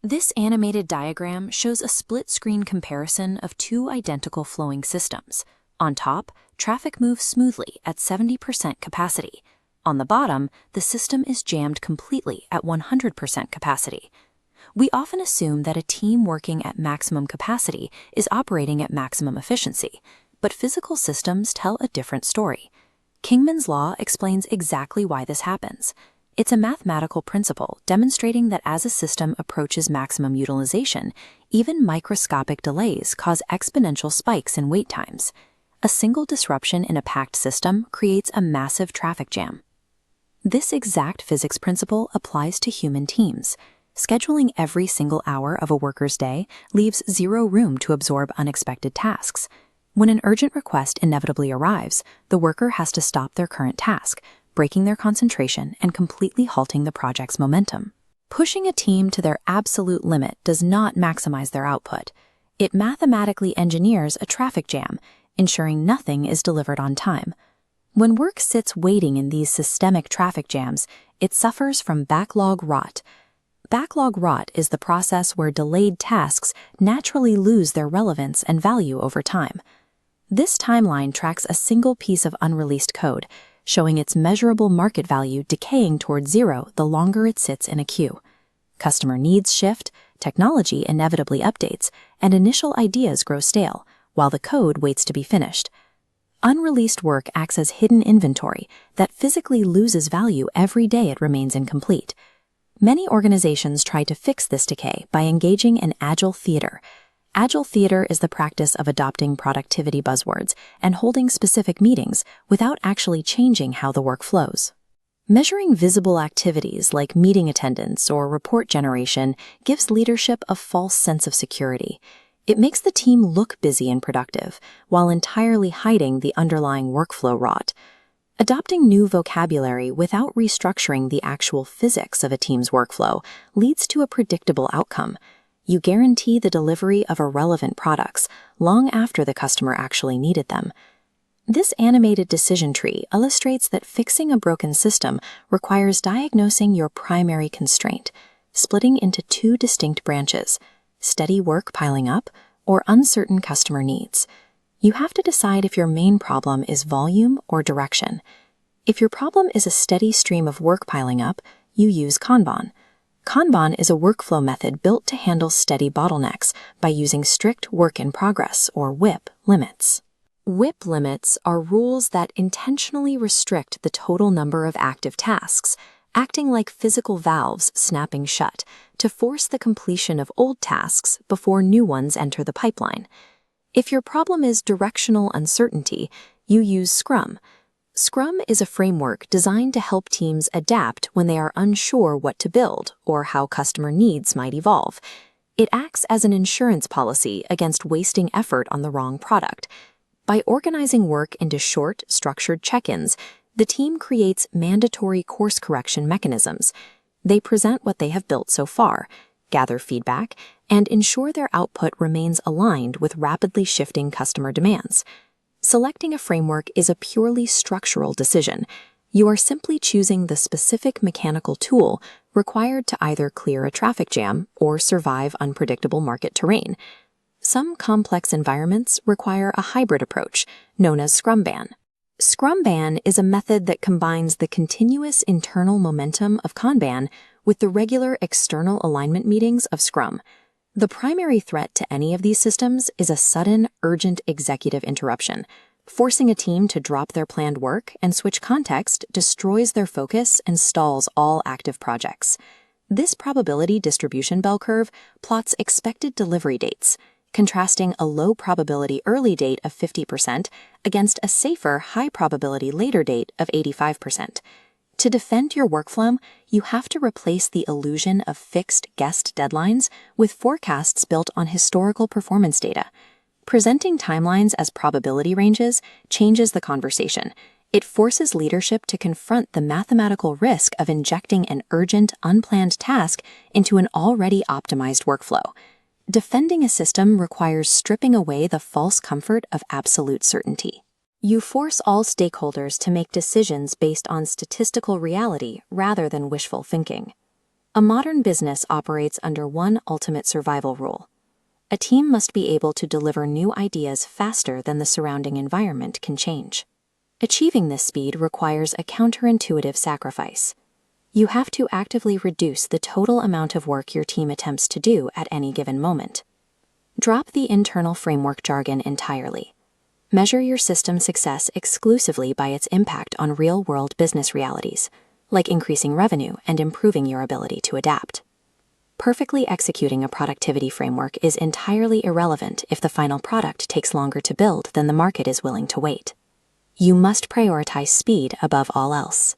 This animated diagram shows a split-screen comparison of two identical flowing systems. On top, traffic moves smoothly at 70% capacity. On the bottom, the system is jammed completely at 100% capacity. We often assume that a team working at maximum capacity is operating at maximum efficiency, but physical systems tell a different story. Kingman's law explains exactly why this happens. It's a mathematical principle demonstrating that as a system approaches maximum utilization, even microscopic delays cause exponential spikes in wait times. A single disruption in a packed system creates a massive traffic jam. This exact physics principle applies to human teams. Scheduling every single hour of a worker's day leaves zero room to absorb unexpected tasks. When an urgent request inevitably arrives, the worker has to stop their current task, breaking their concentration and completely halting the project's momentum. Pushing a team to their absolute limit does not maximize their output. It mathematically engineers a traffic jam, ensuring nothing is delivered on time. When work sits waiting in these systemic traffic jams, it suffers from backlog rot. Backlog rot is the process where delayed tasks naturally lose their relevance and value over time. This timeline tracks a single piece of unreleased code, showing its measurable market value decaying toward zero the longer it sits in a queue. Customer needs shift, technology inevitably updates, and initial ideas grow stale, while the code waits to be finished. Unreleased work acts as hidden inventory that physically loses value every day it remains incomplete. Many organizations try to fix this decay by engaging in Agile Theater. Agile Theater is the practice of adopting productivity buzzwords and holding specific meetings without actually changing how the work flows. Measuring visible activities like meeting attendance or report generation gives leadership a false sense of security. It makes the team look busy and productive, while entirely hiding the underlying workflow rot. Adopting new vocabulary without restructuring the actual physics of a team's workflow leads to a predictable outcome. You guarantee the delivery of irrelevant products long after the customer actually needed them. This animated decision tree illustrates that fixing a broken system requires diagnosing your primary constraint, splitting into two distinct branches: steady work piling up or uncertain customer needs. You have to decide if your main problem is volume or direction. If your problem is a steady stream of work piling up, you use Kanban. Kanban is a workflow method built to handle steady bottlenecks by using strict work in progress, or WIP, limits. WIP limits are rules that intentionally restrict the total number of active tasks, acting like physical valves snapping shut to force the completion of old tasks before new ones enter the pipeline. If your problem is directional uncertainty, you use Scrum. Scrum is a framework designed to help teams adapt when they are unsure what to build or how customer needs might evolve. It acts as an insurance policy against wasting effort on the wrong product. By organizing work into short, structured check-ins, the team creates mandatory course correction mechanisms. They present what they have built so far, gather feedback, and ensure their output remains aligned with rapidly shifting customer demands. Selecting a framework is a purely structural decision. You are simply choosing the specific mechanical tool required to either clear a traffic jam or survive unpredictable market terrain. Some complex environments require a hybrid approach, known as Scrumban. Scrumban is a method that combines the continuous internal momentum of Kanban with the regular external alignment meetings of Scrum. The primary threat to any of these systems is a sudden, urgent executive interruption. Forcing a team to drop their planned work and switch context destroys their focus and stalls all active projects. This probability distribution bell curve plots expected delivery dates, contrasting a low probability early date of 50% against a safer high probability later date of 85%. To defend your workflow, you have to replace the illusion of fixed guessed deadlines with forecasts built on historical performance data. Presenting timelines as probability ranges changes the conversation. It forces leadership to confront the mathematical risk of injecting an urgent, unplanned task into an already optimized workflow. Defending a system requires stripping away the false comfort of absolute certainty. You force all stakeholders to make decisions based on statistical reality rather than wishful thinking. A modern business operates under one ultimate survival rule. A team must be able to deliver new ideas faster than the surrounding environment can change. Achieving this speed requires a counterintuitive sacrifice. You have to actively reduce the total amount of work your team attempts to do at any given moment. Drop the internal framework jargon entirely. Measure your system's success exclusively by its impact on real-world business realities, like increasing revenue and improving your ability to adapt. Perfectly executing a productivity framework is entirely irrelevant if the final product takes longer to build than the market is willing to wait. You must prioritize speed above all else.